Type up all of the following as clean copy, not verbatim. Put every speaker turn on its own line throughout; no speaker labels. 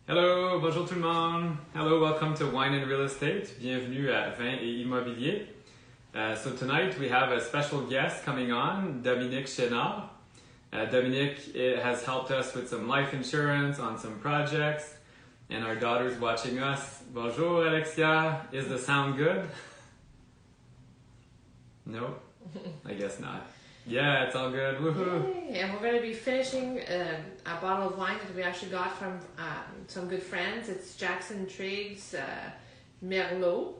Hello, bonjour tout le monde. Hello, welcome to Wine and Real Estate. Bienvenue à Vin et Immobilier. So tonight we have a special guest coming on, Dominique Chenard. Dominique has helped us with some life insurance on some projects, and our daughter's watching us. Bonjour, Alexia. Is the sound good? No? I guess not. Yeah, it's all good. Woohoo!
Yay. And we're going to be finishing a bottle of wine that we actually got from some good friends. It's Jackson Trade's merlot.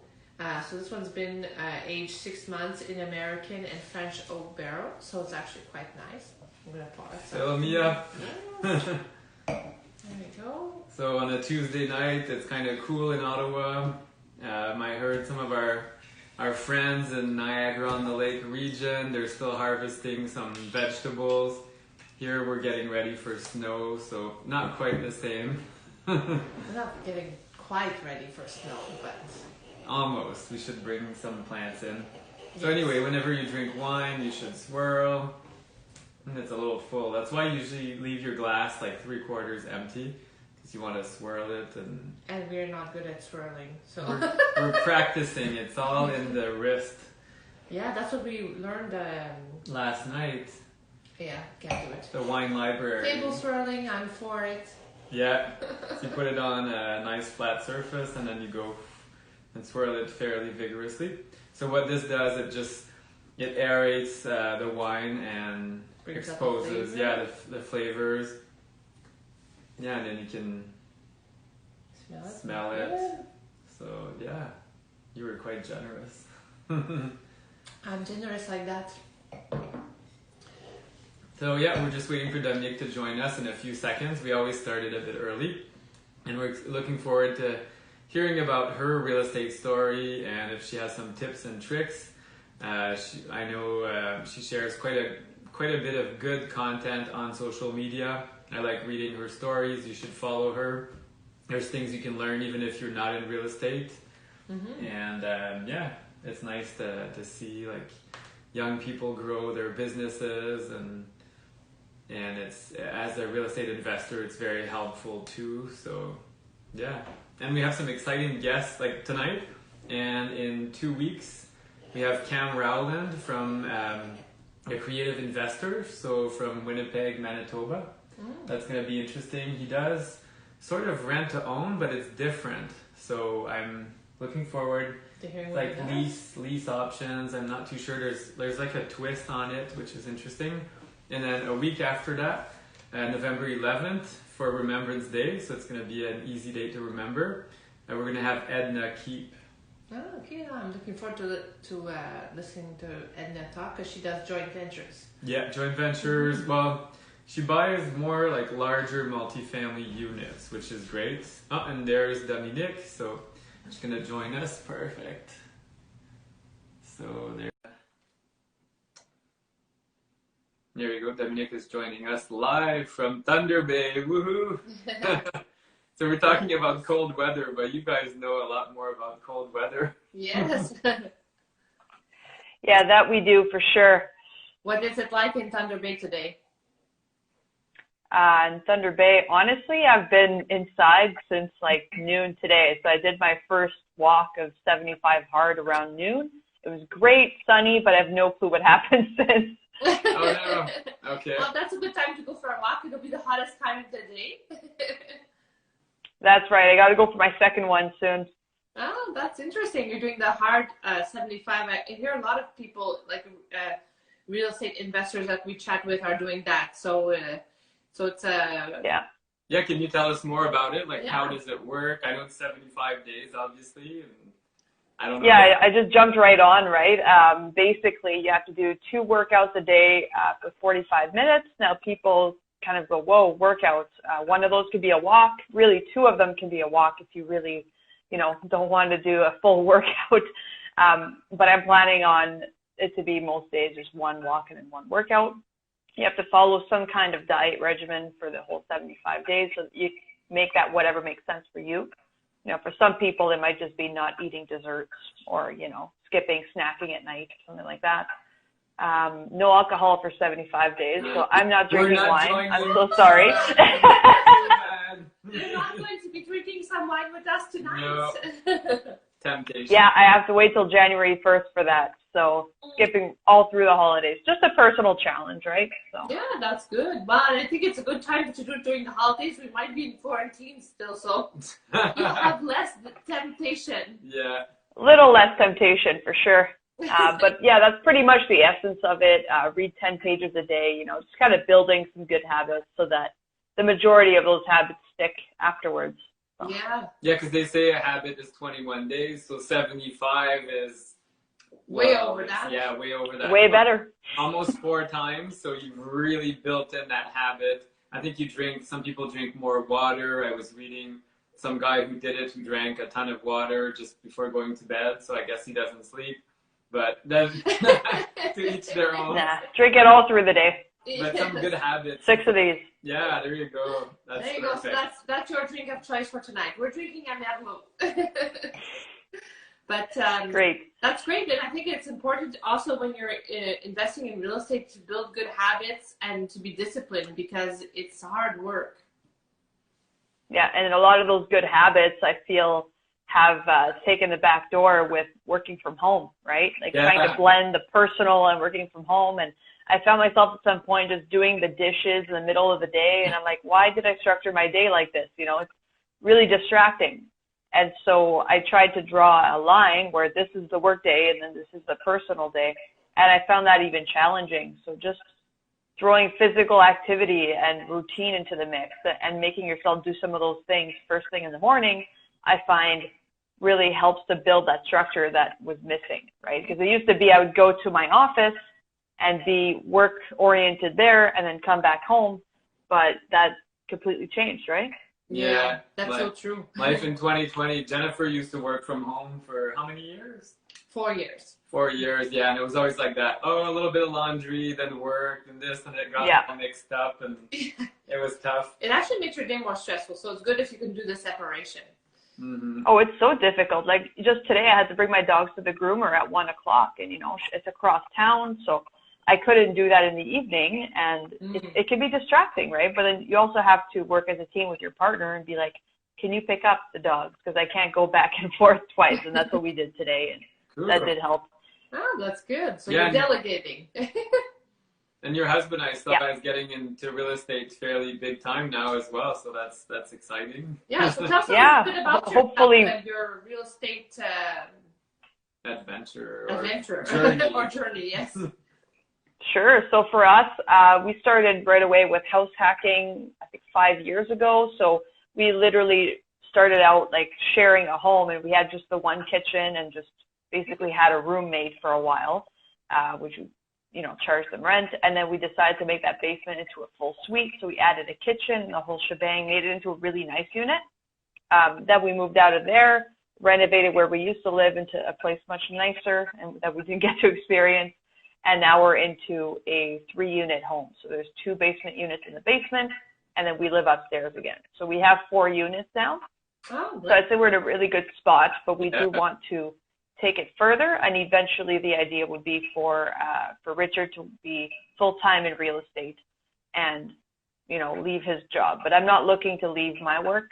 So this one's been aged 6 months in American and French oak barrel. So it's actually quite nice. I'm going to pour it.
Fill me up.
Yes. There we go.
So on a Tuesday night, it's kind of cool in Ottawa. I heard some of our friends in Niagara-on-the-Lake region, they're still harvesting some vegetables. Here we're getting ready for snow, so not quite the same.
We're not getting quite ready for snow, but...
Almost. We should bring some plants in. So anyway, whenever you drink wine, you should swirl. And it's a little full. That's why you usually leave your glass like 3/4 empty. You want to swirl it, and
we're not good at swirling, so
we're practicing. It's all in the wrist.
Yeah, that's what we learned
last night.
Yeah, can't do it.
The wine library.
Table swirling, I'm for it.
Yeah, so you put it on a nice flat surface, and then you go and swirl it fairly vigorously. So what this does, it aerates the wine and
brings
exposes the flavors. Yeah, and then you can smell it.
Yeah.
So yeah, you were quite generous.
I'm generous like that.
So yeah, we're just waiting for Dominique to join us in a few seconds. We always started a bit early, and we're looking forward to hearing about her real estate story and if she has some tips and tricks. I know she shares quite a bit of good content on social media. I like reading her stories. You should follow her. There's things you can learn even if you're not in real estate. Mm-hmm. And it's nice to see like young people grow their businesses, and it's, as a real estate investor, it's very helpful too. So yeah, and we have some exciting guests like tonight, and in 2 weeks we have Cam Rowland from a creative investor, so from Winnipeg, Manitoba. That's going to be interesting. He does sort of rent to own, but it's different. So I'm looking forward
to hearing
like lease options. I'm not too sure. There's like a twist on it, which is interesting. And then a week after that, November 11th for Remembrance Day. So it's going to be an easy date to remember. And we're going to have Edna Keep.
Oh, okay. I'm looking forward to listening to Edna talk, because she does joint ventures. Yeah,
joint ventures. Well, she buys more like larger multifamily units, which is great. Oh, and there's Dominique, so she's gonna join us. Perfect. So there we go. Dominique is joining us live from Thunder Bay. Woohoo! So we're talking about cold weather, but you guys know a lot more about cold weather.
Yes.
Yeah, that we do for sure.
What is it like in Thunder Bay today?
In Thunder Bay, honestly, I've been inside since like noon today. So I did my first walk of 75 hard around noon. It was great, sunny, but I have no clue what happened since.
Oh no. Okay.
Well, that's a good time to go for a walk. It'll be the hottest time of the day.
That's right. I got to go for my second one soon.
Oh, that's interesting. You're doing the hard 75. I hear a lot of people, like real estate investors that we chat with, are doing that. So it's
Yeah, can you tell us more about it? Like, how does it work? I know it's 75 days, obviously. And I don't know.
Yeah, I just jumped right on, right? Basically, you have to do 2 workouts a day for 45 minutes. Now, people kind of go, whoa, workouts. One of those could be a walk. Really, 2 of them can be a walk if you really, don't want to do a full workout. But I'm planning on it to be most days there's 1 walk and then 1 workout. You have to follow some kind of diet regimen for the whole 75 days, so that you make that whatever makes sense for you. For some people, it might just be not eating desserts or, skipping, snacking at night, something like that. No alcohol for 75 days, so I'm not drinking wine. I'm so sorry.
You're not going to be wine with us tonight?
No. Temptation.
Yeah, I have to wait till January 1st for that. So skipping all through the holidays. Just a personal challenge, right? So.
Yeah, that's good. But I think it's a good time to do it during the holidays. We might be in quarantine still, so you'll have less temptation.
Yeah.
A little less temptation for sure. But yeah, that's pretty much the essence of it. Read 10 pages a day, you know, just kind of building some good habits so that the majority of those habits stick afterwards. So.
Yeah.
Yeah, because they say a habit is 21 days, so 75 is...
Way over that.
Yeah, way over that.
Way better.
Almost 4 times, so you've really built in that habit. I think some people drink more water. I was reading some guy who did it, who drank a ton of water just before going to bed, so I guess he doesn't sleep. But then, to each their own.
Nah, drink it all through the day.
But some good habits.
6 of these.
Yeah, there you go. That's
there you
perfect.
go. So that's your drink of choice for tonight. We're drinking a merlot. But
great.
That's great. And I think it's important also when you're investing in real estate to build good habits and to be disciplined because it's hard work.
Yeah, and a lot of those good habits I feel have taken the back door with working from home, right? Like trying to blend the personal and working from home. And I found myself at some point just doing the dishes in the middle of the day. And I'm like, why did I structure my day like this? You know, it's really distracting. And so I tried to draw a line where this is the work day and then this is the personal day. And I found that even challenging. So just throwing physical activity and routine into the mix and making yourself do some of those things first thing in the morning, I find really helps to build that structure that was missing, right? Because it used to be I would go to my office and be work oriented there and then come back home, but that completely changed, right?
Yeah, that's so true.
Life in 2020, Jennifer used to work from home for how many years?
4 years.
4 years, yeah, and it was always like that. Oh, a little bit of laundry, then work, and this, and it got all mixed up, and it was tough.
It actually makes your day more stressful, so it's good if you can do the separation.
Mm-hmm.
Oh, it's so difficult. Like just today, I had to bring my dogs to the groomer at 1 o'clock, and you know it's across town, so I couldn't do that in the evening, and it can be distracting, right? But then you also have to work as a team with your partner and be like, can you pick up the dogs? Because I can't go back and forth twice, and that's what we did today, and that did help.
Oh, that's good. So you're delegating.
And your husband, I saw, is getting into real estate fairly big time now as well, so that's exciting.
Yeah, so tell us a little bit about your real estate
adventure
journey. Or journey, yes.
Sure. So for us, we started right away with house hacking, I think 5 years ago. So we literally started out like sharing a home, and we had just the one kitchen and just basically had a roommate for a while, which you know, charged them rent. And then we decided to make that basement into a full suite. So we added a kitchen and the whole shebang, made it into a really nice unit. Then we moved out of there, renovated where we used to live into a place much nicer and that we didn't get to experience. And now we're into a 3-unit home. So there's 2 basement units in the basement, and then we live upstairs again. So we have 4 units now.
Oh,
so I'd say we're in a really good spot, but we do want to take it further. And eventually the idea would be for Richard to be full-time in real estate and, you know, leave his job. But I'm not looking to leave my work,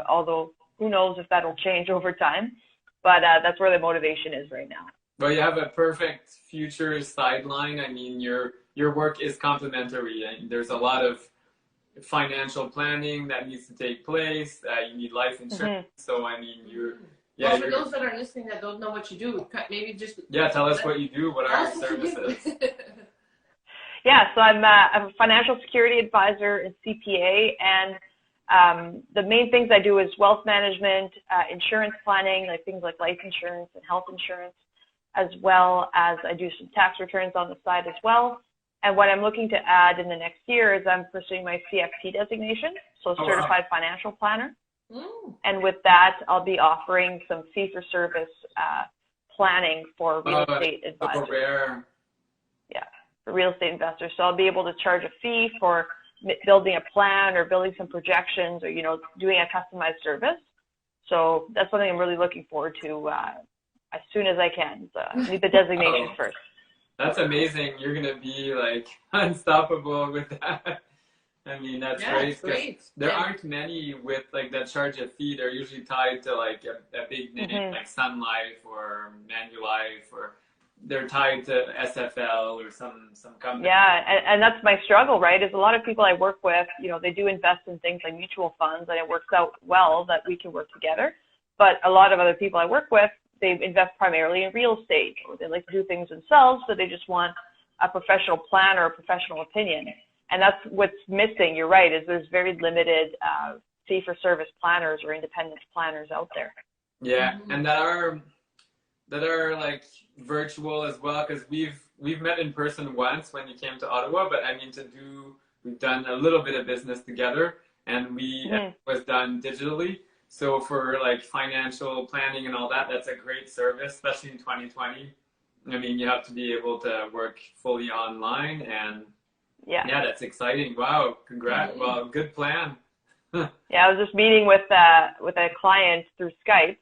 although who knows if that'll change over time. But that's where the motivation is right now.
Well, you have a perfect future sideline. I mean, your work is complementary, and there's a lot of financial planning that needs to take place. You need life insurance. So, I mean,
well, for those that are listening that don't know what you do, maybe just...
Yeah, tell us what you do. What are your services?
Yeah, so I'm a financial security advisor and CPA, and the main things I do is wealth management, insurance planning, like things like life insurance and health insurance, as well as I do some tax returns on the side as well. And what I'm looking to add in the next year is I'm pursuing my CFP designation, so Certified Financial Planner. And with that, I'll be offering some fee-for-service planning for real estate advisors. Yeah, for real estate investors. So I'll be able to charge a fee for building a plan or building some projections or, you know, doing a customized service. So that's something I'm really looking forward to as soon as I can. So I need the designation first.
That's amazing. You're going to be like unstoppable with that. I mean, that's
Yeah,
great.
it's
'Cause
great.
there
Yeah.
aren't many with like that charge a fee. They're usually tied to like a big name like Sun Life or Manulife, or they're tied to SFL or some company.
Yeah, and that's my struggle, right? Is a lot of people I work with, you know, they do invest in things like mutual funds, and it works out well that we can work together. But a lot of other people I work with, they invest primarily in real estate, or they like to do things themselves, so they just want a professional plan or a professional opinion. And that's what's missing. You're right, is there's very limited fee-for-service planners or independent planners out there.
Yeah, and that are like virtual as well, because we've met in person once when you came to Ottawa, but I mean we've done a little bit of business together, and it was done digitally. So for like financial planning and all that, that's a great service, especially in 2020. I mean, you have to be able to work fully online, and yeah, that's exciting. Wow, congrats. Well, good plan.
Yeah, I was just meeting with a client through Skype,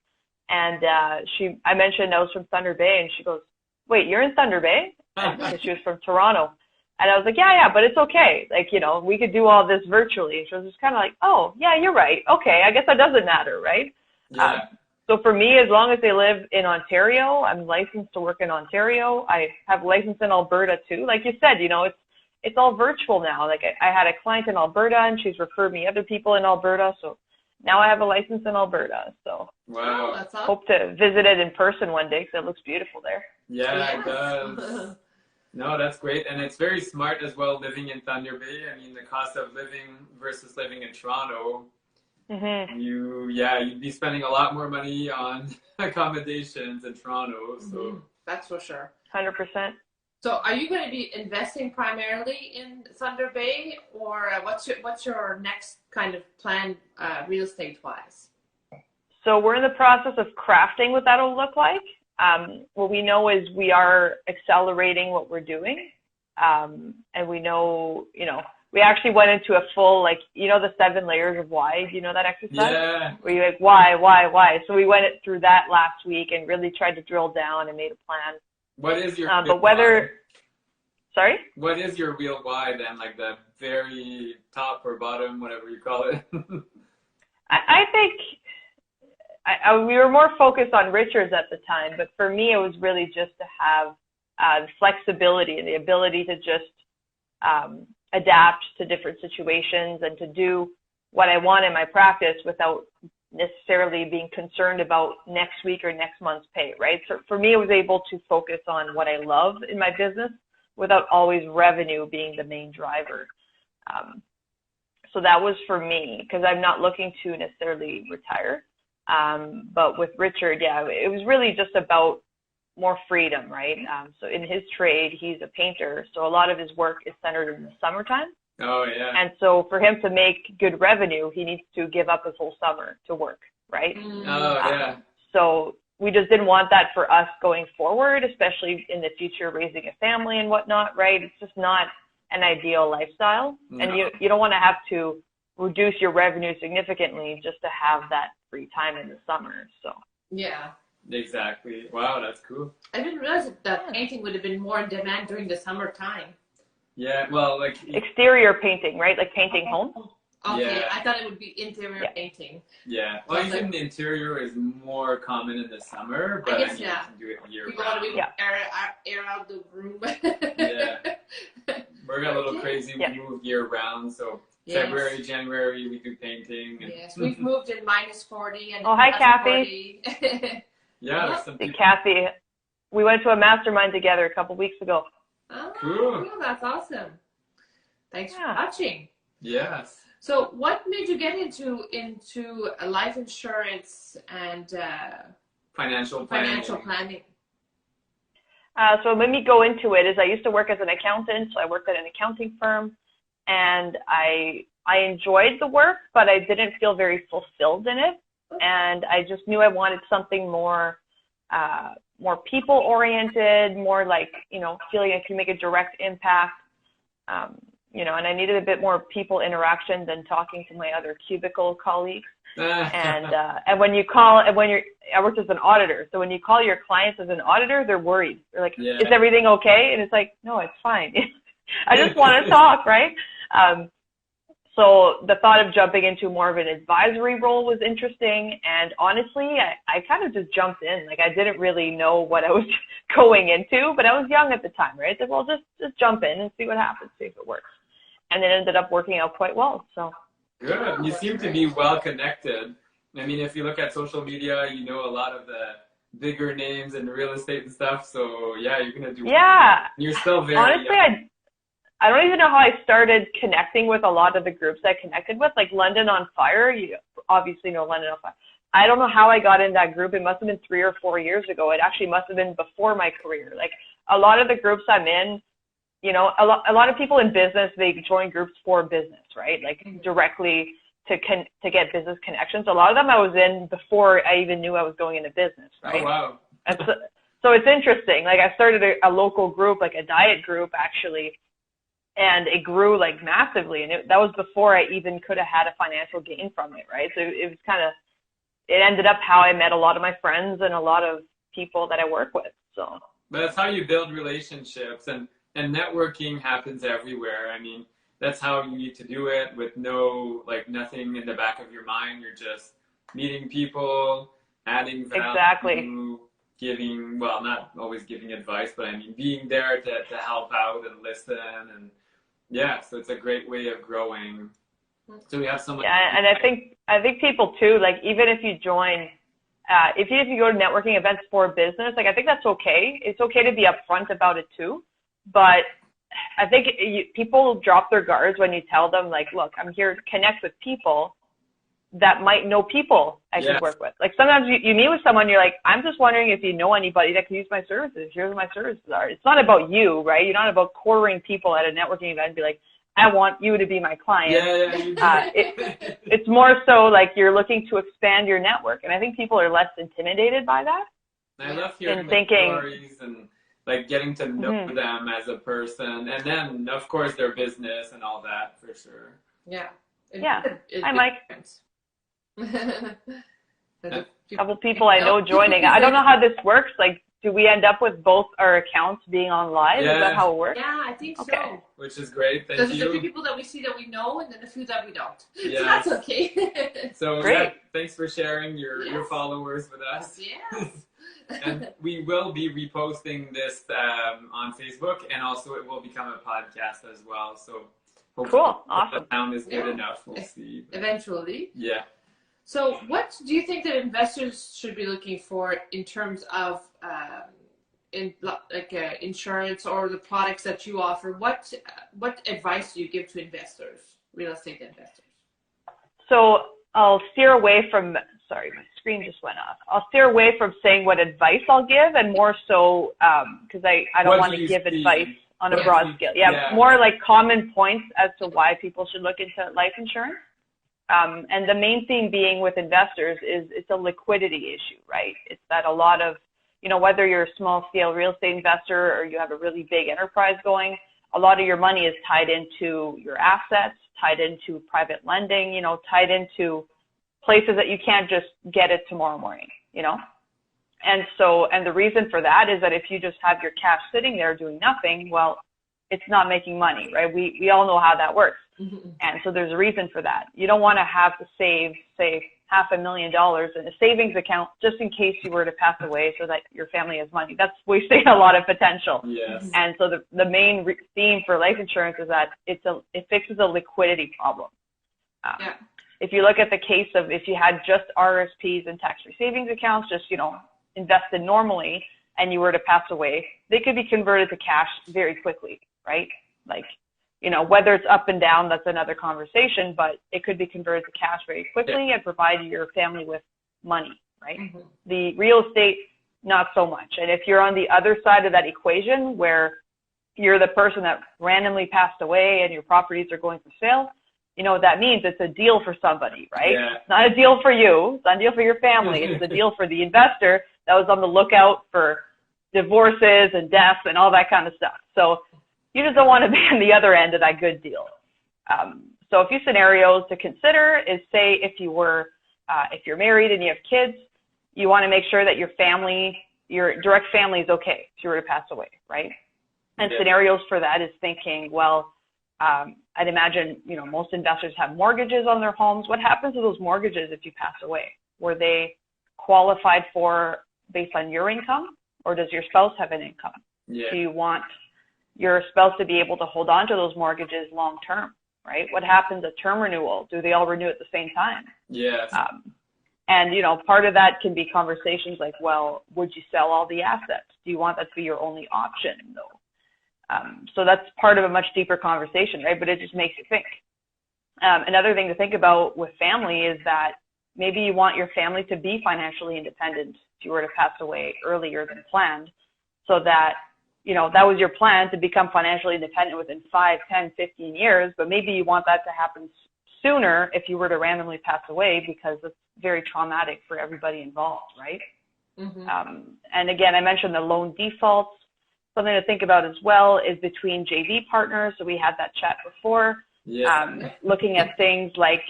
and I mentioned I was from Thunder Bay, and she goes, "Wait, you're in Thunder Bay?" Because she was from Toronto, and I was like, "Yeah, but it's okay. Like, you know, we could do all this virtually." And she was just kind of like, "Oh, yeah, you're right. Okay, I guess that doesn't matter, right?"
Yeah.
So for me, as long as they live in Ontario, I'm licensed to work in Ontario. I have license in Alberta too. Like you said, you know, it's all virtual now. Like I had a client in Alberta, and she's referred me other people in Alberta. So now I have a license in Alberta. So
wow,
that's awesome.
Hope to visit it in person one day because it looks beautiful there.
Yeah, it does. No, that's great. And it's very smart as well living in Thunder Bay. I mean, the cost of living versus living in Toronto, you'd be spending a lot more money on accommodations in Toronto. So
that's for sure.
100%.
So are you going to be investing primarily in Thunder Bay, or what's your next kind of plan real estate wise?
So we're in the process of crafting what that'll look like. What we know is we are accelerating what we're doing. And we know, you know, we actually went into a full, like, you know, the 7 layers of why. Do you know that exercise?
Yeah.
Where you're like, why? So we went through that last week and really tried to drill down and made a plan.
What is your
why? Sorry?
What is your real why then? Like the very top or bottom, whatever you call it?
I think we were more focused on Richards at the time, but for me, it was really just to have the flexibility and the ability to just adapt to different situations and to do what I want in my practice without necessarily being concerned about next week or next month's pay, right? So for me, I was able to focus on what I love in my business without always revenue being the main driver. So that was for me, because I'm not looking to necessarily retire. But with Richard, it was really just about more freedom, right? So in his trade, he's a painter. So a lot of his work is centered in the summertime.
Oh, yeah.
And so for him to make good revenue, he needs to give up his whole summer to work, right?
Oh, yeah.
So we just didn't want that for us going forward, especially in the future, raising a family and whatnot, right? It's just not an ideal lifestyle. No. And you don't want to have to reduce your revenue significantly just to have that free time in the summer. So
yeah.
Exactly. Wow, that's cool.
I didn't realize that painting would have been more in demand during the summertime.
Yeah, well, like
exterior painting, right? Like painting homes.
Okay,
yeah.
I thought it would be interior painting.
Yeah, well, even the interior is more common in the summer, but I guess, you can do it year round.
Air out the room.
Yeah, we're a little crazy. We move year round, so February, January, we do painting. And
yes, we've moved in -40 and
hi, Kathy.
Yeah, some people.
Kathy, we went to a mastermind together a couple weeks ago.
Oh,
cool.
That's awesome. Thanks for watching.
Yes.
So what made you get into life insurance and
financial planning?
So let me go into it. I used to work as an accountant, so I worked at an accounting firm, and I enjoyed the work, but I didn't feel very fulfilled in it, and I just knew I wanted something more people-oriented, more like, you know, feeling I can make a direct impact, you know, and I needed a bit more people interaction than talking to my other cubicle colleagues. And I worked as an auditor, so when you call your clients as an auditor, they're worried. They're like, is everything okay? And it's like, no, it's fine. I just want to talk, right? So the thought of jumping into more of an advisory role was interesting. And honestly, I kind of just jumped in. Like, I didn't really know what I was going into, but I was young at the time, right? I said, well, just jump in and see what happens, see if it works. And it ended up working out quite well. So
good. You seem to be well connected. I mean, if you look at social media, you know a lot of the bigger names in real estate and stuff. So yeah, you're gonna do.
Yeah.
You're still very.
Honestly, I don't even know how I started connecting with a lot of the groups I connected with, like London on Fire. You obviously know London on Fire. I don't know how I got in that group. It must have been 3 or 4 years ago. It actually must have been before my career. Like, a lot of the groups I'm in, you know, a lot of people in business, they join groups for business, right? Like, directly to get business connections. A lot of them I was in before I even knew I was going into business, right?
Oh, wow.
And so it's interesting. Like, I started a local group, like a diet group, actually, and it grew like massively. And that was before I even could have had a financial gain from it, right? So it was it ended up how I met a lot of my friends and a lot of people that I work with. So.
But that's how you build relationships, and networking happens everywhere. I mean, that's how you need to do it, with nothing in the back of your mind. You're just meeting people, adding value,
exactly.
Giving, well, not always giving advice, but I mean, being there to help out and listen. And yeah, so it's a great way of growing. So we have someone.
Yeah, and I think people too, like, even if you join, if you go to networking events for business, like, I think that's okay. It's okay to be upfront about it too. But I think people drop their guards when you tell them, like, look, I'm here to connect with people that might know people I can work with. Like, sometimes you meet with someone, you're like, I'm just wondering if you know anybody that can use my services. Here's what my services are. It's not about you, right? You're not about cornering people at a networking event and be like, I want you to be my client. It's more so like you're looking to expand your network. And I think people are less intimidated by that.
I love hearing the stories and like getting to know them as a person. And then, of course, their business and all that, for sure.
Yeah.
Hi, Mike. A couple people I know joining. I don't know how this works. Like, do we end up with both our accounts being on live?
Yeah.
Is that how it works?
Yeah, I think
Okay.
so.
Which is great. Thank
There's
you.
a few people that we see that we know, and then a few that we don't.
Yes.
So that's okay.
So
Great.
thanks for sharing your followers with us.
Yes.
And we will be reposting this on Facebook, and also it will become a podcast as well. So hopefully
Cool. Awesome.
the sound is good enough. We'll see.
Eventually.
Yeah.
So what do you think that investors should be looking for in terms of insurance or the products that you offer? What advice do you give to investors, real estate investors?
So I'll steer away from, sorry, my screen just went off. I'll steer away from saying what advice I'll give, and more so, because I don't want to give advice on a broad scale. Yeah, more like common points as to why people should look into life insurance. And the main theme being with investors is it's a liquidity issue, right? It's that a lot of, whether you're a small scale real estate investor or you have a really big enterprise going, a lot of your money is tied into your assets, tied into private lending, tied into places that you can't just get it tomorrow morning, And the reason for that is that if you just have your cash sitting there doing nothing, well, it's not making money, right? We all know how that works. Mm-hmm. And so there's a reason for that. You don't want to have to save, say, $500,000 in a savings account just in case you were to pass away so that your family has money. That's wasting a lot of potential.
Yes.
And so the main theme for life insurance is that it fixes a liquidity problem. If you look at the case of if you had just RSPs and tax-free savings accounts, just, invested normally, and you were to pass away, they could be converted to cash very quickly, right? Like, whether it's up and down, that's another conversation, but it could be converted to cash very quickly and provide your family with money, right? Mm-hmm. The real estate, not so much. And if you're on the other side of that equation where you're the person that randomly passed away and your properties are going for sale, you know what that means? It's a deal for somebody, right? Yeah. It's not a deal for you. It's not a deal for your family. It's a deal for the investor that was on the lookout for divorces and deaths and all that kind of stuff. So you just don't want to be on the other end of that good deal. So a few scenarios to consider is, say, if you're married and you have kids, you want to make sure that your direct family is okay if you were to pass away, right? And scenarios for that is thinking, well, I'd imagine, most investors have mortgages on their homes. What happens to those mortgages if you pass away? Were they qualified for based on your income, or does your spouse have an income?
Yeah.
Do you want your spouse to be able to hold on to those mortgages long term, right? What happens at term renewal? Do they all renew at the same time?
Yes.
And, part of that can be conversations like, well, would you sell all the assets? Do you want that to be your only option, though? So that's part of a much deeper conversation, right? But it just makes you think. Another thing to think about with family is that maybe you want your family to be financially independent if you were to pass away earlier than planned, so that, that was your plan to become financially independent within 5, 10, 15 years, but maybe you want that to happen sooner if you were to randomly pass away, because it's very traumatic for everybody involved, right?
Mm-hmm.
And again, I mentioned the loan defaults. Something to think about as well is between JV partners. So we had that chat before.
Yeah.
Looking at things like,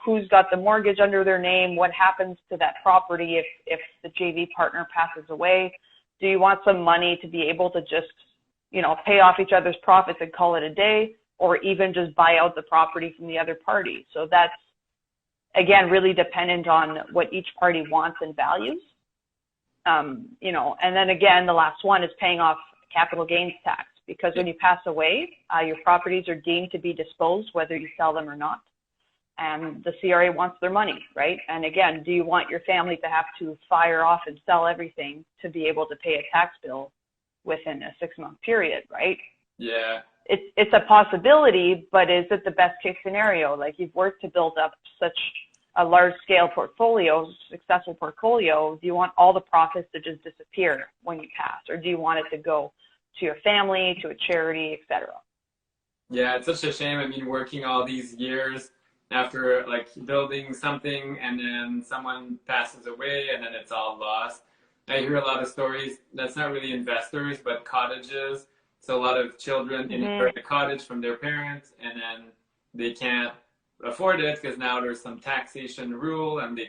who's got the mortgage under their name, what happens to that property if the JV partner passes away. Do you want some money to be able to just, pay off each other's profits and call it a day, or even just buy out the property from the other party? So that's, again, really dependent on what each party wants and values. And then again, the last one is paying off capital gains tax, because when you pass away, your properties are deemed to be disposed, whether you sell them or not. And the CRA wants their money, right? And again, do you want your family to have to fire off and sell everything to be able to pay a tax bill within a 6-month period, right?
Yeah.
It's a possibility, but is it the best case scenario? Like, you've worked to build up such a large scale portfolio, successful portfolio. Do you want all the profits to just disappear when you pass, or do you want it to go to your family, to a charity, etc.?
Yeah, it's such a shame. I mean, working all these years after building something, and then someone passes away and then it's all lost. I hear a lot of stories that's not really investors, but cottages. So a lot of children inherit a cottage from their parents, and then they can't afford it because now there's some taxation rule, and they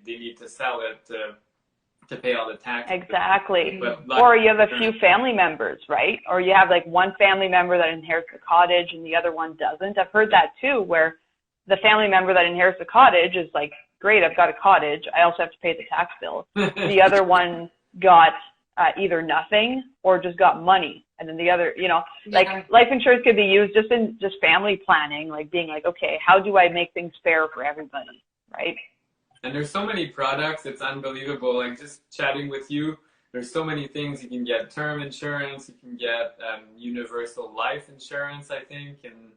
need to sell it to pay all the taxes.
Exactly. Or you have a few family members, right? Or you have one family member that inherits the cottage and the other one doesn't. I've heard that too, where the family member that inherits the cottage is like, great, I've got a cottage, I also have to pay the tax bill. The other one got either nothing or just got money. And then the other, life insurance could be used just in family planning, being okay, how do I make things fair for everybody, right?
And there's so many products, it's unbelievable. Just chatting with you, there's so many things. You can get term insurance, you can get universal life insurance, I think, and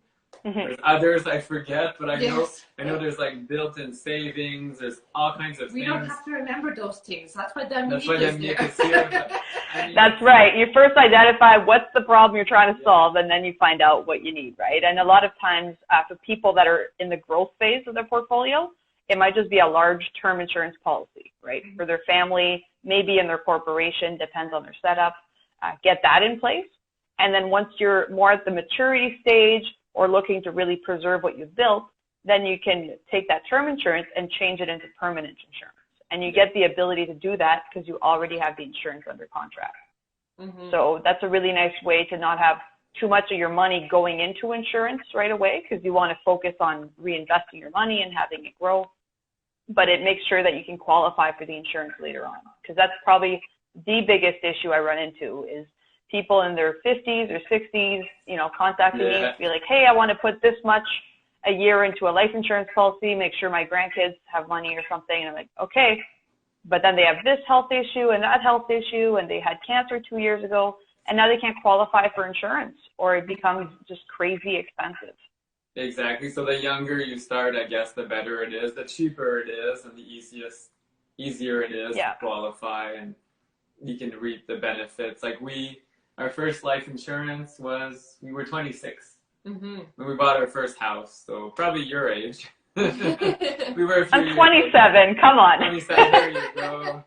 there's others I forget, but I know there's built-in savings. There's all kinds of things.
We don't have to remember those things. That's why Dominique
is here. But,
that's right. You first identify what's the problem you're trying to solve, and then you find out what you need, right? And a lot of times, for people that are in the growth phase of their portfolio, it might just be a large term insurance policy, right? For their family, maybe in their corporation, depends on their setup. Get that in place. And then once you're more at the maturity stage or looking to really preserve what you've built, then you can take that term insurance and change it into permanent insurance. And you get the ability to do that because you already have the insurance under contract. Mm-hmm. So that's a really nice way to not have too much of your money going into insurance right away, because you want to focus on reinvesting your money and having it grow. But it makes sure that you can qualify for the insurance later on, because that's probably the biggest issue I run into is people in their 50s or 60s, contacting me to be like, hey, I want to put this much a year into a life insurance policy, make sure my grandkids have money or something. And I'm like, okay. But then they have this health issue and that health issue, and they had cancer 2 years ago, and now they can't qualify for insurance, or it becomes just crazy expensive.
Exactly. So the younger you start, I guess, the better it is, the cheaper it is, and the easier it is to qualify, and you can reap the benefits. Our first life insurance we were 26 when we bought our first house, so probably your age. We were.
I'm 27. Come on.
27. There you go.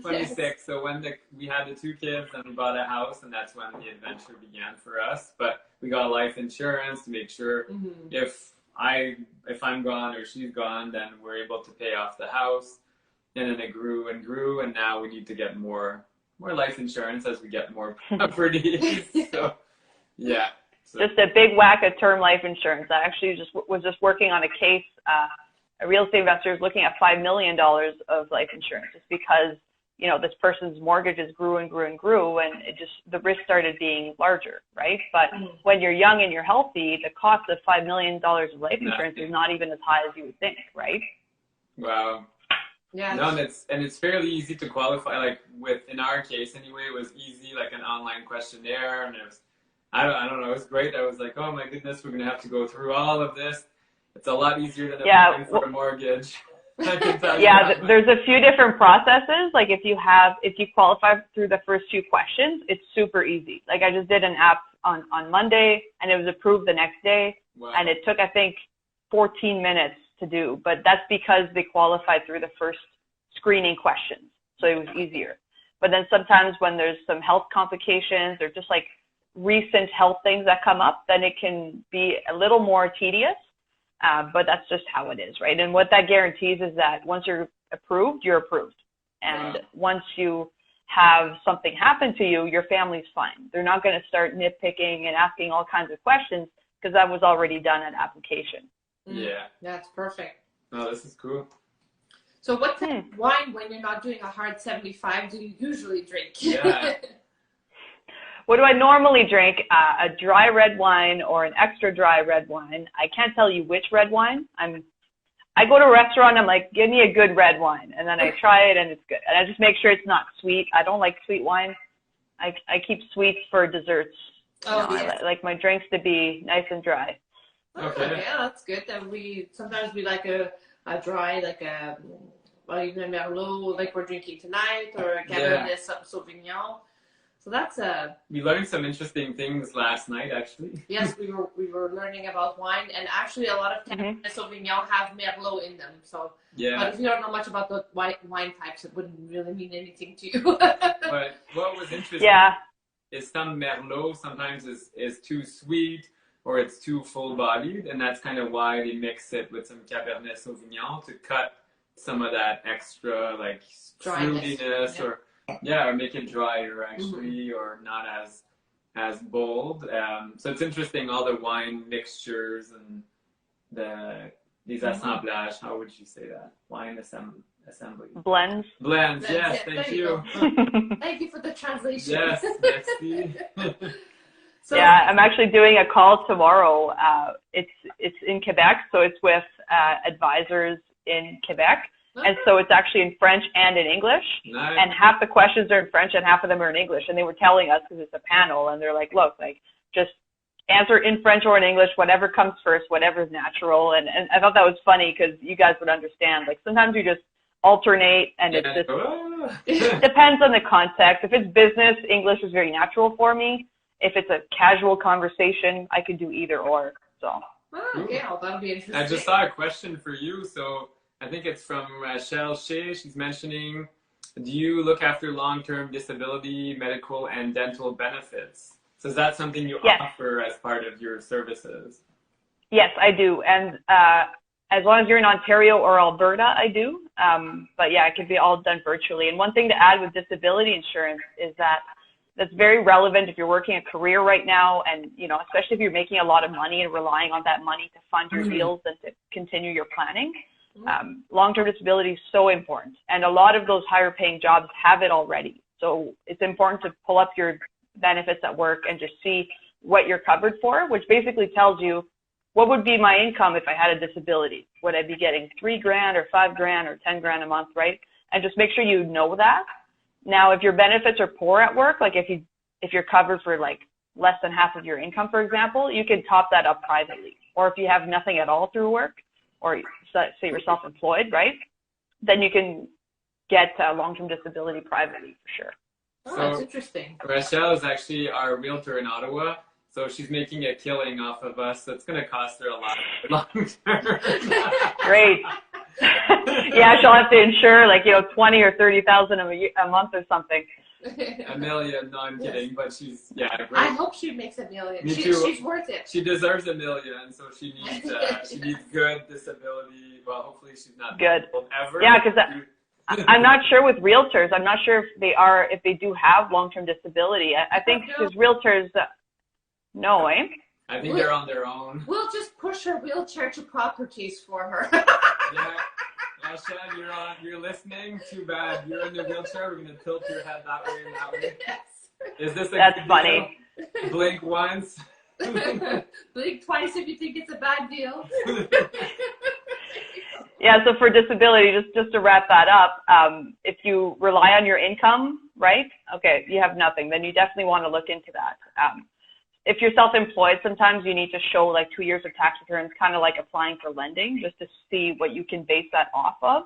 26. Yes. So when we had the 2 kids and we bought a house, and that's when the adventure began for us. But we got life insurance to make sure if I'm gone or she's gone, then we're able to pay off the house. And then it grew and grew, and now we need to get more life insurance as we get more properties. So, yeah. So.
Just a big whack of term life insurance. I actually was working on a case. A real estate investor is looking at $5 million of life insurance just because, you know, this person's mortgages grew and grew and grew, and the risk started being larger, right? But when you're young and you're healthy, the cost of $5 million of life insurance is not even as high as you would think, right?
Wow.
Yeah.
No, and it's fairly easy to qualify. Like in our case anyway, it was easy, like an online questionnaire, and it was, I don't know, it was great. I was like, oh my goodness, we're gonna have to go through all of this. It's a lot easier than applying for a mortgage. I can tell you
there's a few different processes. Like if you qualify through the first few questions, it's super easy. Like I just did an app on Monday, and it was approved the next day.
Wow.
And it took, I think, 14 minutes to do, but that's because they qualified through the first screening questions, so it was easier. But then sometimes when there's some health complications or just like recent health things that come up, then it can be a little more tedious, but that's just how it is, right? And what that guarantees is that once you're approved, you're approved. And once you have something happen to you, your family's fine. They're not going to start nitpicking and asking all kinds of questions because that was already done at application.
Yeah.
That's perfect.
Oh, this is cool.
So what type of wine, when you're not doing a hard 75, do you usually drink?
Yeah.
What do I normally drink? A dry red wine or an extra dry red wine. I can't tell you which red wine. I go to a restaurant, I'm like, give me a good red wine. And then I try it and it's good. And I just make sure it's not sweet. I don't like sweet wine. I keep sweets for desserts.
Oh,
I like my drinks to be nice and dry.
Okay, yeah, that's good. And sometimes we like a dry, like even a merlot, like we're drinking tonight, or a Cabernet Sauvignon. So that's
We learned some interesting things last night, actually.
Yes, we were learning about wine, and actually a lot of Cabernet Sauvignon have merlot in them. So, but if you don't know much about the wine types, it wouldn't really mean anything to you.
But what was interesting is some merlot sometimes is too sweet, or it's too full-bodied, and that's kind of why they mix it with some Cabernet Sauvignon to cut some of that extra, like, fruitiness, or make it drier, actually, or not as bold. So it's interesting, all the wine mixtures and these assemblages, how would you say that? Wine assembly.
Blends,
yes, thank you.
Thank you for the translation.
Yes, merci.
So, I'm actually doing a call tomorrow. It's in Quebec, so it's with advisors in Quebec. And so it's actually in French and in English.
Nice.
And half the questions are in French and half of them are in English. And they were telling us, because it's a panel, and they're like, look, like, just answer in French or in English, whatever comes first, whatever's natural. And I thought that was funny because you guys would understand. Like, sometimes you just alternate, and it depends on the context. If it's business, English is very natural for me. If it's a casual conversation, I could do either or. So.
Okay, well, that'll be interesting.
I just saw a question for you. So I think it's from Rachel Shea. She's mentioning, do you look after long-term disability, medical, and dental benefits? So is that something you offer as part of your services?
Yes, I do. And as long as you're in Ontario or Alberta, I do. But yeah, it can be all done virtually. And one thing to add with disability insurance is that's very relevant if you're working a career right now, and, you know, especially if you're making a lot of money and relying on that money to fund your deals and to continue your planning. Long-term disability is so important, and a lot of those higher paying jobs have it already. So it's important to pull up your benefits at work and just see what you're covered for, which basically tells you what would be my income if I had a disability. Would I be getting $3,000 or $5,000 or $10,000 a month, right? And just make sure you know that. Now, if your benefits are poor at work, like if you're covered for like less than half of your income, for example, you can top that up privately. Or if you have nothing at all through work, or say you're self-employed, right? Then you can get long-term disability privately for sure.
Oh, that's interesting.
Rachel is actually our realtor in Ottawa, so she's making a killing off of us. So it's going to cost her a lot long-term.
Great. Yeah, she'll have to insure like, 20 or 30,000 a month or something.
$1 million, no, I'm kidding, but she's, great.
I hope she makes $1 million.
Me too.
She's worth it.
She deserves $1 million, so she needs good disability. Well, hopefully she's not
good
ever.
Yeah, because I'm not sure with realtors. I'm not sure if they do have long-term disability. I think because realtors, no, eh?
I think they're on their own.
We'll just push her wheelchair to properties for her.
Yeah. Asha, you're listening. Too bad. You're in the wheelchair. We're gonna tilt your head that way and that way.
Yes.
Is this a
That's funny.
Deal? Blink once.
Blink twice if you think it's a bad deal.
Yeah, so for disability, just to wrap that up, if you rely on your income, right? Okay, you have nothing, then you definitely want to look into that. If you're self-employed, sometimes you need to show like 2 years of tax returns, kind of like applying for lending, just to see what you can base that off of.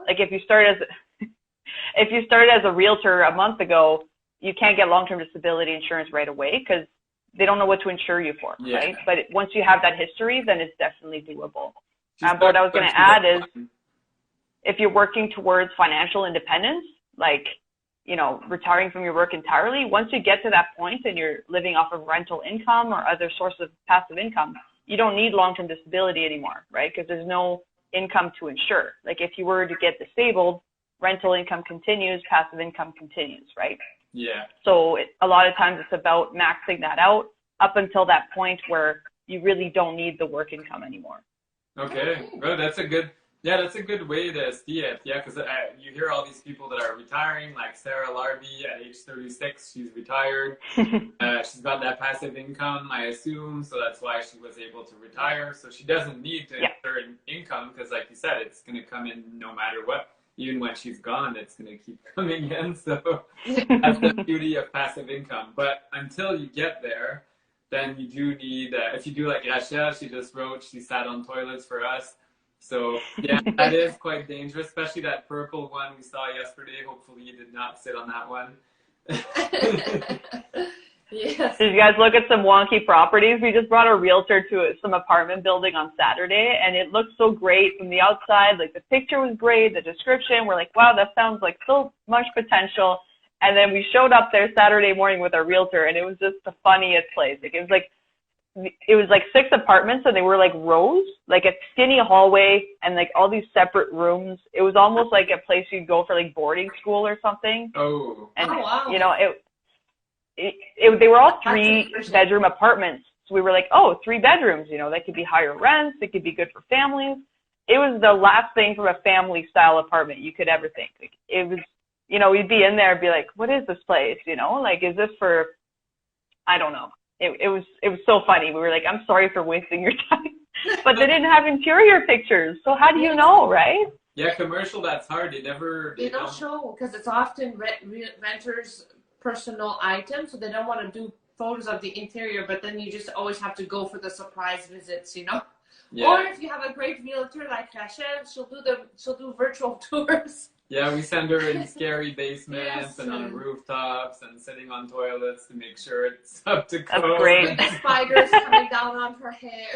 Like if you started as a realtor a month ago, you can't get long-term disability insurance right away because they don't know what to insure you for, right? But once you have that history, then it's definitely doable. But what I was going to add is, if you're working towards financial independence, like, you know, retiring from your work entirely, once you get to that point and you're living off of rental income or other sources of passive income, you don't need long-term disability anymore, right? Because there's no income to insure. Like if you were to get disabled, rental income continues, passive income continues, right?
Yeah.
So a lot of times it's about maxing that out up until that point where you really don't need the work income anymore.
Okay, well, that's a good way to see it. Yeah, because you hear all these people that are retiring, like Sarah Larby at age 36, she's retired. She's got that passive income, I assume, so that's why she was able to retire. So she doesn't need to insure an income because, like you said, it's going to come in no matter what. Even when she's gone, it's going to keep coming in. So that's the beauty of passive income. But until you get there, then you do need, if you do like Rachel, she just wrote, she sat on toilets for us. So yeah, that is quite dangerous, especially that purple one we saw yesterday. Hopefully you did not sit on that one.
Yes.
Did you guys look at some wonky properties? We just brought a realtor to some apartment building on Saturday, and it looked so great from the outside. Like the picture was great, the description. We're like, wow, that sounds like so much potential. And then we showed up there Saturday morning with our realtor, and it was just the funniest place. Like it was like 6 apartments, and they were like rows, like a skinny hallway, and like all these separate rooms. It was almost like a place you'd go for like boarding school or something.
Oh.
And
wow.
you know, they were all 3-bedroom apartments. So we were like, oh, 3 bedrooms, you know, that could be higher rents. It could be good for families. It was the last thing from a family style apartment you could ever think. Like, it was, you know, we'd be in there and be like, what is this place? You know, like, is this for, I don't know. It was so funny. We were like, I'm sorry for wasting your time. But they didn't have interior pictures. So how do you know, right?
Yeah, commercial, that's hard. They
don't show because it's often renters' personal items, so they don't want to do photos of the interior, but then you just always have to go for the surprise visits, you know. Yeah. Or if you have a great realtor like Rachel, she'll do virtual tours.
Yeah, we send her in scary basements
Yes.
and on rooftops and sitting on toilets to make sure it's up to code.
That's great.
The spiders coming down on her hair.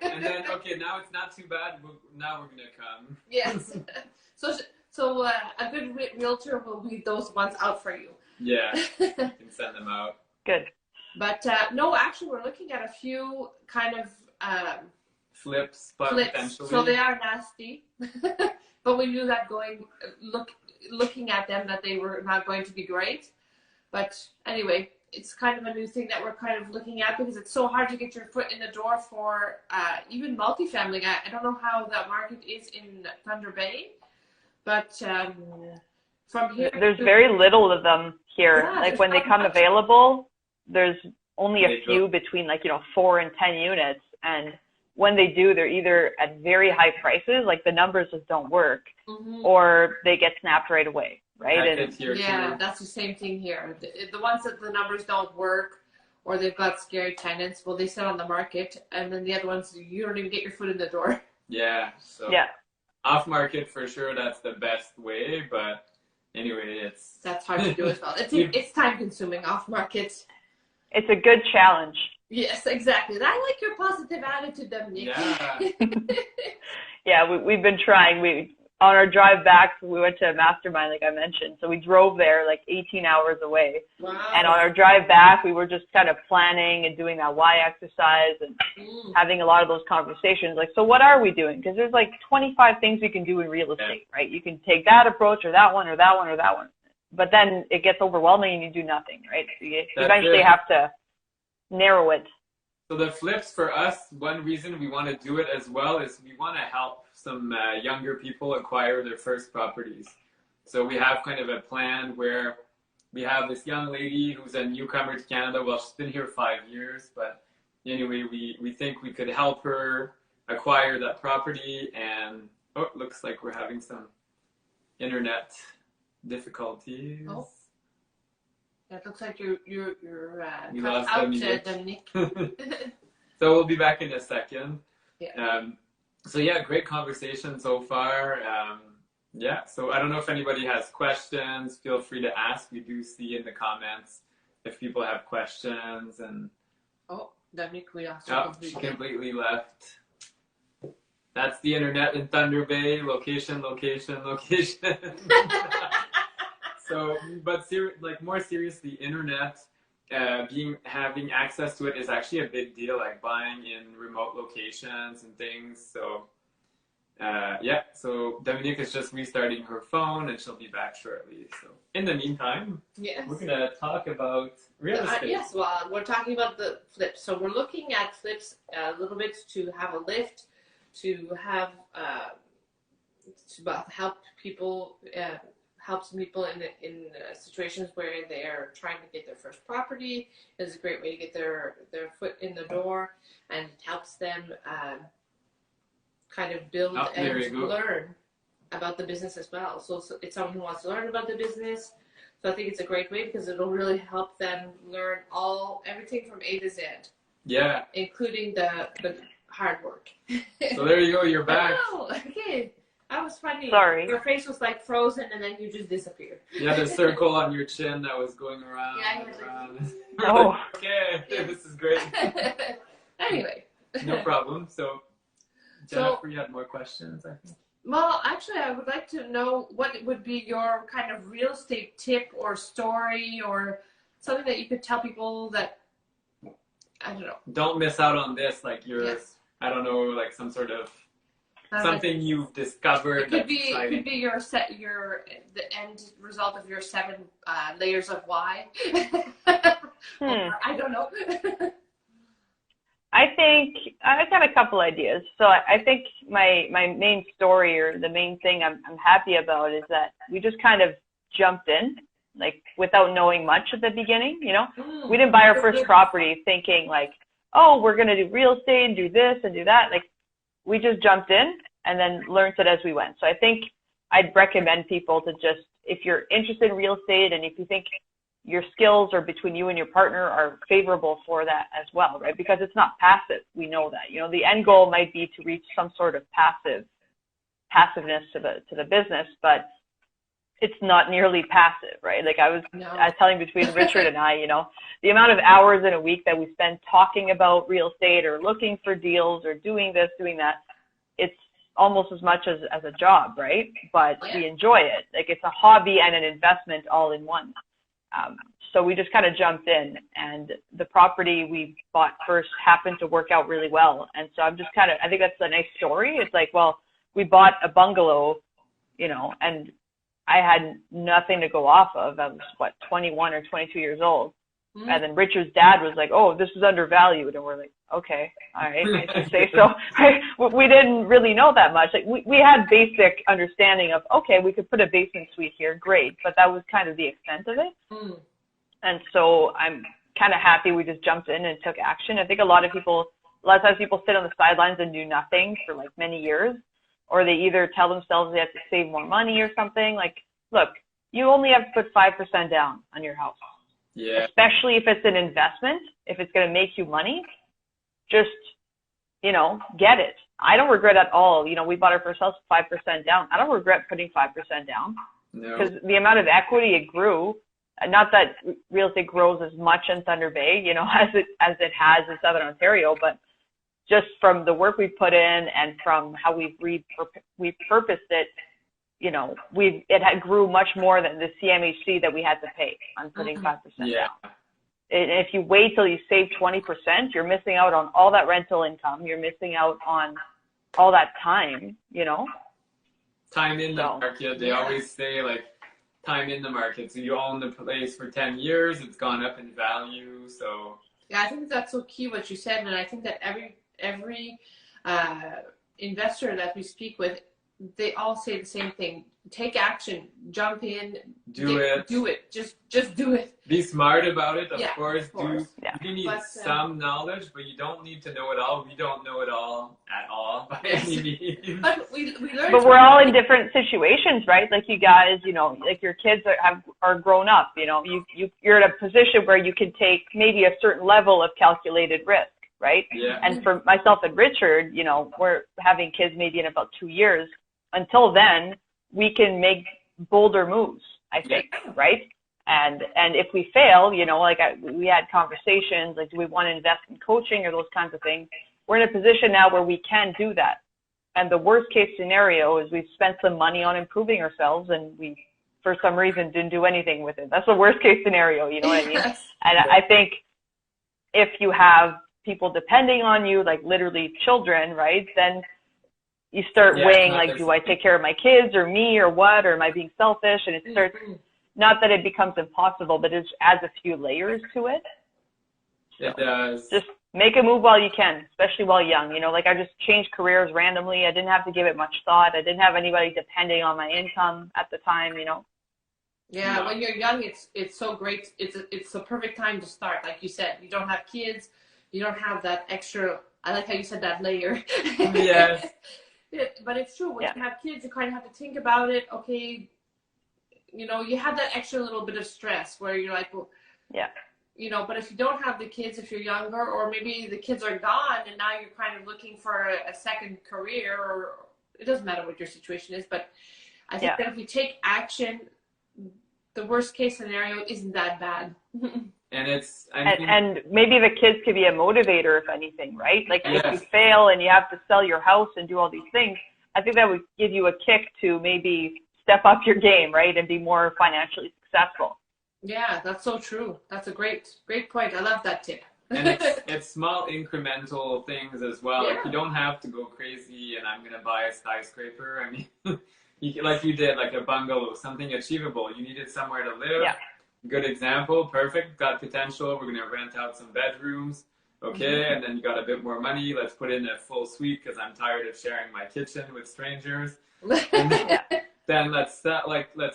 And then, okay, now it's not too bad. Now we're gonna come.
Yes. So a good realtor will weed those ones out for you.
Yeah, you can send them out.
Good.
But no, actually, we're looking at a few kind of
flips, but
flips.
potentially.
So they are nasty. But we knew that looking at them that they were not going to be great. But anyway, it's kind of a new thing that we're kind of looking at because it's so hard to get your foot in the door for even multifamily. I don't know how that market is in Thunder Bay, but from here,
there's very little of them here.
Yeah,
like when they come available, there's only a few between 4 and 10 units, and when they do, they're either at very high prices, like the numbers just don't work, or they get snapped right away, right?
That's the same thing here. The ones that the numbers don't work, or they've got scary tenants, well, they sit on the market, and then the other ones, you don't even get your foot in the door.
Yeah. So off market for sure, that's the best way, but anyway,
that's hard to do as well. It's time consuming off market.
It's a good challenge.
Yes, exactly. I like your positive attitude, Dominique.
Yeah.
Yeah, we've been trying. On our drive back, we went to a mastermind, like I mentioned. So we drove there 18 hours away.
Wow.
And on our drive back, we were just kind of planning and doing that why exercise and having a lot of those conversations. Like, so what are we doing? Because there's 25 things you can do in real estate, right? You can take that approach or that one or that one or that one. But then it gets overwhelming and you do nothing, right? So you eventually have to narrow it.
So the flips for us, one reason we want to do it as well is we want to help some younger people acquire their first properties. So we have kind of a plan where we have this young lady who's a newcomer to Canada. Well, she's been here 5 years, but anyway, we think we could help her acquire that property. And it looks like we're having some internet difficulties.
Oh, that looks like you're
We
cut
lost
out,
Dominique.
Dominique.
So we'll be back in a second.
Yeah.
So yeah, great conversation so far. Yeah, so I don't know if anybody has questions. Feel free to ask. We do see in the comments if people have questions. And
Oh, Dominique, we lost
oh, she completely left. That's the internet in Thunder Bay. Location. So, but like more seriously, internet, having access to it is actually a big deal. Like buying in remote locations and things. So, yeah. So Dominique is just restarting her phone, and she'll be back shortly. So, in the meantime,
Yes.
we're gonna talk about real estate.
Yes, well, we're talking about the flips. So we're looking at flips a little bit to have a lift, to have to help people. Helps people in situations where they're trying to get their first property. It's a great way to get their foot in the door, and helps them kind of build and learn about the business as well. So it's someone who wants to learn about the business. So I think it's a great way because it'll really help them learn everything from A to Z.
Yeah.
Including the hard work.
So there you go. You're back.
Oh, okay. That was funny.
Sorry.
Your face was like frozen and then you just disappeared.
You had a circle on your chin that was going around.
Yeah,
and around.
Oh.
Okay, this is great.
Anyway.
No problem. So, Jennifer, you had more questions, I think.
Well, actually, I would like to know what would be your kind of real estate tip or story or something that you could tell people that, I don't know.
Don't miss out on this. Like
Yes.
I don't know, like some sort of something you've discovered.
It could be the end result of your 7 layers of why. I don't know.
I think I've got a couple ideas. So I think my main story, or the main thing I'm happy about, is that we just kind of jumped in, like without knowing much at the beginning. You know, we didn't buy our first property thinking like, oh, we're gonna do real estate and do this and do that. Like, we just jumped in and then learned it as we went. So I think I'd recommend people to just, if you're interested in real estate and if you think your skills or between you and your partner are favorable for that as well, right? Because it's not passive. We know that, you know, the end goal might be to reach some sort of passiveness to the business, but it's not nearly passive, right? Like I was telling between Richard and I, you know, the amount of hours in a week that we spend talking about real estate or looking for deals or doing this, doing that, it's almost as much as a job, right? But we enjoy it. Like it's a hobby and an investment all in one. So we just kind of jumped in, and the property we bought first happened to work out really well. And so I'm just kind of, I think that's a nice story. It's like, well, we bought a bungalow, you know, and I had nothing to go off of. I was, 21 or 22 years old. Mm-hmm. And then Richard's dad was like, oh, this is undervalued. And we're like, okay, all right, I should say so. Right? We didn't really know that much. Like we had basic understanding of, okay, we could put a basement suite here, great. But that was kind of the extent of it. Mm. And so I'm kind of happy we just jumped in and took action. I think a lot of times people sit on the sidelines and do nothing for like many years, or they either tell themselves they have to save more money or something. Like, look, you only have to put 5% down on your house. Yeah. Especially if it's an investment, if it's going to make you money, just, you know, get it. I don't regret at all. You know, we bought our first house 5% down. I don't regret putting 5% down because the amount of equity it grew. Not that real estate grows as much in Thunder Bay, you know, as it has in Southern Ontario, but just from the work we put in and from how we've repurposed it, you know, it grew much more than the CMHC that we had to pay on putting 5% down. And if you wait till you save 20%, you're missing out on all that rental income. You're missing out on all that time, you know.
Time in the market. They always say, like, time in the market. So you own the place for 10 years. It's gone up in value. So
Yeah, I think that's so key what you said, and I think that every uh, investor that we speak with, they all say the same thing: take action, jump in,
Do it.
do it, just do it.
Be smart about it, of
Yeah,
course.
of course.
You need some knowledge, but you don't need to know it all. We don't know it all at all by any means.
But we learn.
But we're all in different situations, right? Like you guys, you know, like your kids are grown up. You know, you're in a position where you can take maybe a certain level of calculated risk, right?
Yeah.
And for myself and Richard, you know, we're having kids maybe in about 2 years. Until then, we can make bolder moves, I think, right? And if we fail, you know, like we had conversations, like do we want to invest in coaching or those kinds of things? We're in a position now where we can do that. And the worst case scenario is we've spent some money on improving ourselves and we, for some reason, didn't do anything with it. That's the worst case scenario, you know what I mean? And I think if you have people depending on you, like literally children, right, then you start weighing, like, do I take care of my kids or me or what, or am I being selfish? And it starts, not that it becomes impossible, but it adds a few layers to it.
So it does.
Just make a move while you can, especially while young. You know, like I just changed careers randomly. I didn't have to give it much thought. I didn't have anybody depending on my income at the time, you know.
Yeah, when you're young, it's so great. It's the perfect time to start. Like you said, you don't have kids. You don't have that extra, I like how you said that layer.
Yes.
But it's true. When you have kids, you kind of have to think about it. Okay, you know, you have that extra little bit of stress where you're like, well, you know, but if you don't have the kids, if you're younger, or maybe the kids are gone and now you're kind of looking for a second career, or it doesn't matter what your situation is, but I think that if we take action, the worst case scenario isn't that bad.
And it's,
and maybe the kids could be a motivator, if anything, right? Like if you fail and you have to sell your house and do all these things, I think that would give you a kick to maybe step up your game, right? And be more financially successful.
Yeah, that's so true. That's a great point. I love that tip.
And it's small incremental things as well.
Yeah.
Like you don't have to go crazy and I'm going to buy a skyscraper. I mean, like you did, like a bungalow, something achievable. You needed somewhere to live.
Yeah.
Good example, perfect, got potential. We're going to rent out some bedrooms. Okay, and then you got a bit more money. Let's put in a full suite because I'm tired of sharing my kitchen with strangers. And then let's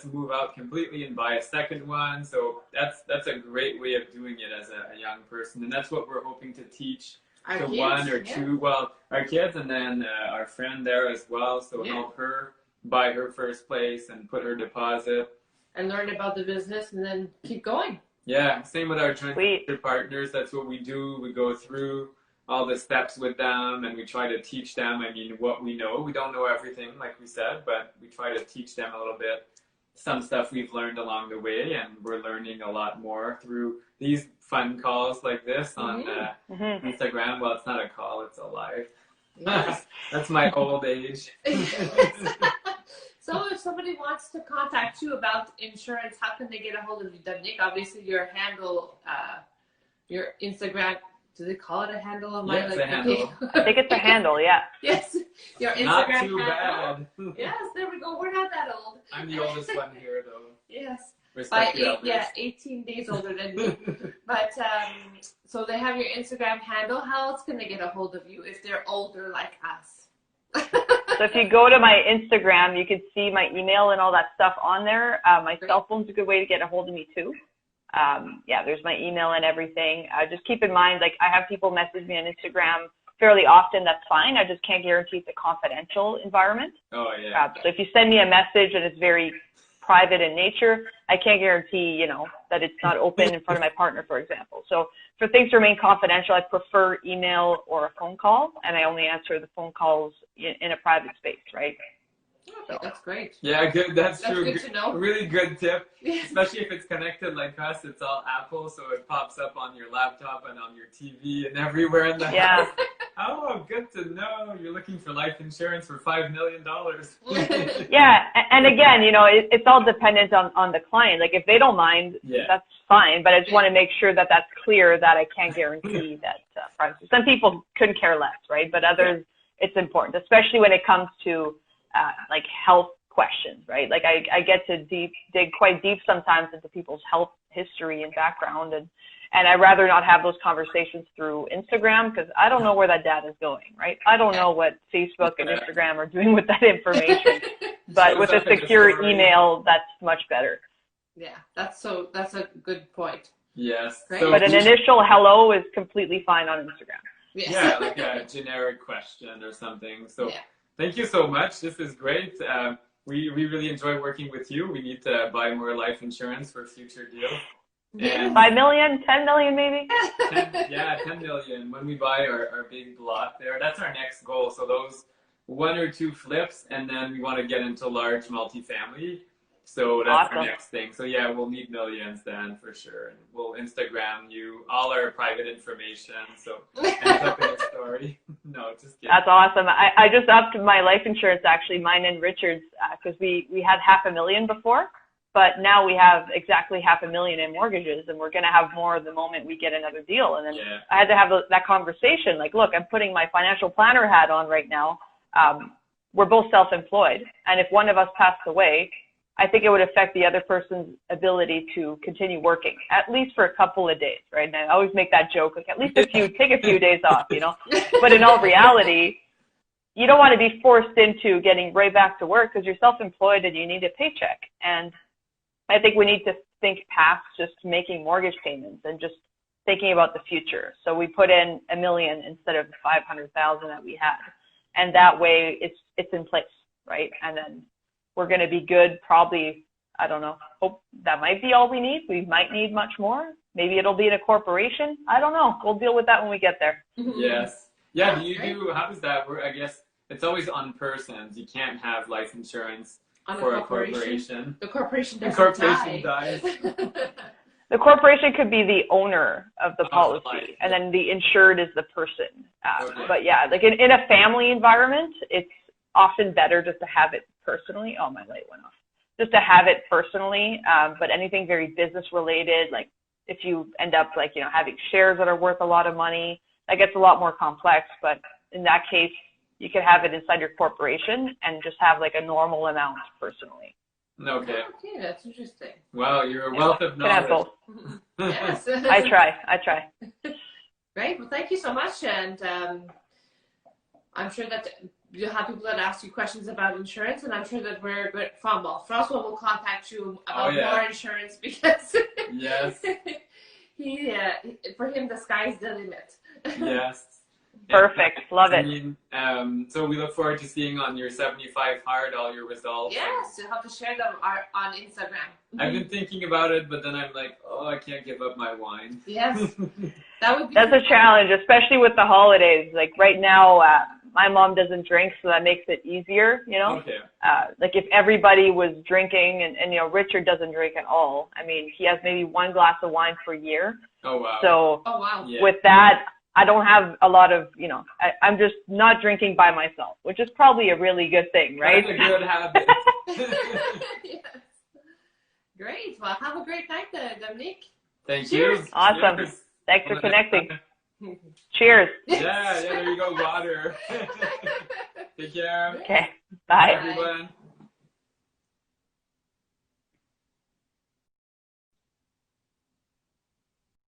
move out completely and buy a second one. So that's a great way of doing it as a young person, and that's what we're hoping to teach to one or two. Well, our kids, and then our friend there as well. So help her buy her first place and put her deposit.
And learn about the business and then keep going.
Yeah, same with our joint venture partners. That's what we do. We go through all the steps with them and we try to teach them, I mean, what we know. We don't know everything, like we said, but we try to teach them a little bit, some stuff we've learned along the way, and we're learning a lot more through these fun calls like this on Instagram. Well, it's not a call, it's a live. Yes. That's my old age.
So if somebody wants to contact you about insurance, how can they get a hold of you, Dominique? Obviously, your handle, your Instagram, do they call it a handle? On
it's a handle.
I think it's a handle, yeah.
Yes, your Instagram
not too
handle.
Bad.
Yes, there we go. We're not that old.
I'm the oldest one here, though.
Yes.
Respect your elders.
18 days older than me. But, so they have your Instagram handle. How else can they get a hold of you if they're older like us?
So if you go to my Instagram, you can see my email and all that stuff on there. My cell phone's a good way to get a hold of me too. There's my email and everything. Just keep in mind, like I have people message me on Instagram fairly often. That's fine. I just can't guarantee it's a confidential environment.
Oh yeah.
So if you send me a message and it's very private in nature, I can't guarantee, you know, that it's not open in front of my partner, for example. So for things to remain confidential, I prefer email or a phone call, and I only answer the phone calls in a private space, right?
Okay, that's great.
Yeah, good. That's true.
Good to know.
Really good tip. Especially if it's connected like us, it's all Apple, so it pops up on your laptop and on your TV and everywhere in the house. Oh, good to know. You're looking for life insurance for $5 million.
Yeah, and again, you know, it's all dependent on the client. Like if they don't mind, that's fine. But I just want to make sure that that's clear that I can't guarantee that privacy. Some people couldn't care less, right? But others, it's important, especially when it comes to like health questions, right? Like I get to dig quite deep sometimes into people's health history and background, and I'd rather not have those conversations through Instagram because I don't know where that data is going, right? I don't know what Facebook and Instagram are doing with that information, but with a secure email, that's much better.
Yeah, that's a good point.
Yes.
Great.
But an initial hello is completely fine on Instagram.
Yes.
Yeah, like a generic question or something. So thank you so much. This is great. We really enjoy working with you. We need to buy more life insurance for future deals. And
5 million, 10 million maybe?
10 million when we buy our big block there. That's our next goal. So those 1 or 2 flips, and then we want to get into large multifamily. So that's
awesome.
Our next thing. So yeah, we'll need millions then for sure. And we'll Instagram you all our private information. So end up in a story. No, just kidding.
That's awesome. I just upped my life insurance, actually, mine and Richard's, because we had $500,000 before, but now we have exactly $500,000 in mortgages, and we're going to have more the moment we get another deal. And then I had to have that conversation. Like, look, I'm putting my financial planner hat on right now. We're both self-employed, and if one of us passed away, I think it would affect the other person's ability to continue working, at least for a couple of days, right? And I always make that joke, like at least take a few days off, you know? But in all reality, you don't want to be forced into getting right back to work because you're self-employed and you need a paycheck. And I think we need to think past just making mortgage payments and just thinking about the future. So we put in $1 million instead of the $500,000 that we had. And that way it's in place, right? And then we're going to be good probably, I don't know, hope that might be all we need. We might need much more. Maybe it'll be in a corporation. I don't know. We'll deal with that when we get there.
Yes. Yeah, how does that work? I guess it's always on persons. You can't have life insurance for a corporation.
The corporation dies.
The corporation could be the owner of the policy, and then the insured is the person.
Okay.
But yeah, like in a family environment, it's often better just to have it personally. Oh, my light went off. Just to have it personally, but anything very business related, like if you end up like, you know, having shares that are worth a lot of money, that gets a lot more complex. But in that case, you could have it inside your corporation and just have like a normal amount personally.
Okay.
Okay, that's interesting.
Wow, you're a wealth of knowledge.
Can have both.
Yes.
I try.
Great. Well, thank you so much. And I'm sure that you'll have people that ask you questions about insurance, and I'm sure that François will contact you about more insurance because for him the sky's the limit.
Yes.
Perfect. Love it.
So we look forward to seeing on your 75 hard all your results.
Yes, you'll have to share them on Instagram.
I've been thinking about it, but then I'm like, I can't give up my wine.
Yes. That's
a challenge, especially with the holidays. Like right now, my mom doesn't drink, so that makes it easier, you know?
Okay.
Like if everybody was drinking and, you know, Richard doesn't drink at all. I mean, he has maybe 1 glass of wine per year.
Oh, wow.
So with that, I don't have a lot of, you know, I'm just not drinking by myself, which is probably a really good thing, right?
That's a good habit.
Yes. Great. Well, have a great night, Dominique.
Thank you.
Awesome.
Cheers.
Thanks for connecting. Cheers.
Yeah, there you go, water. Take care.
Okay, bye.
Everyone.